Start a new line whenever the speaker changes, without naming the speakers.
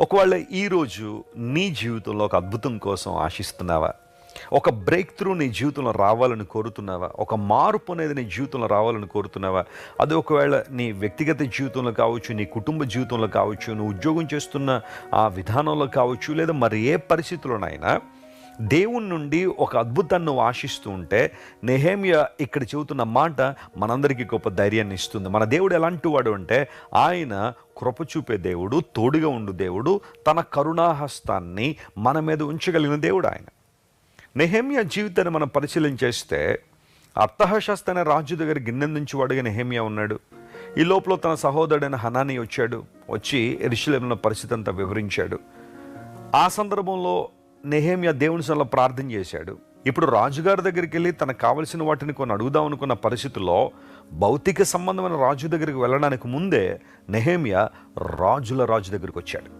ఒకవేళ ఈరోజు నీ జీవితంలో ఒక అద్భుతం కోసం ఆశిస్తున్నావా? ఒక బ్రేక్ త్రూ నీ జీవితంలో రావాలని కోరుతున్నావా? ఒక మార్పు అనేది నీ జీవితంలో రావాలని కోరుతున్నావా? అది ఒకవేళ నీ వ్యక్తిగత జీవితంలో కావచ్చు, నీ కుటుంబ జీవితంలో కావచ్చు, నువ్వు ఉద్యోగం చేస్తున్న ఆ విధానంలో కావచ్చు, లేదా మరి ఏ పరిస్థితుల్లోనైనా దేవుని నుండి ఒక అద్భుతాన్ని నువ్వు ఆశిస్తూ ఉంటే, నెహెమ్యా ఇక్కడ చెబుతున్న మాట మనందరికీ గొప్ప ధైర్యాన్ని ఇస్తుంది. మన దేవుడు ఎలాంటి వాడు అంటే, ఆయన కృప చూపే దేవుడు, తోడుగా ఉండు దేవుడు, తన కరుణాహస్తాన్ని మన మీద ఉంచగలిగిన దేవుడు ఆయన. నెహెమ్యా జీవితాన్ని మనం పరిశీలన చేస్తే, అర్తహషస్త్ అనే రాజు దగ్గర గిన్నెందించేవాడుగా నెహెమ్యా ఉన్నాడు. ఈ లోపల తన సహోదరుడైన హనానీ వచ్చి యెరూషలేములో పరిస్థితి అంతా వివరించాడు. ఆ సందర్భంలో నెహెమ్యా దేవుని సన్నిధిలో ప్రార్థన చేశాడు. ఇప్పుడు రాజుగారి దగ్గరికి వెళ్ళి తనకు కావలసిన వాటిని కొన్ని అడుగుదాం అనుకున్న పరిస్థితుల్లో, భౌతిక సంబంధమైన రాజు దగ్గరికి వెళ్ళడానికి ముందే నెహెమ్యా రాజుల రాజు దగ్గరికి వచ్చాడు.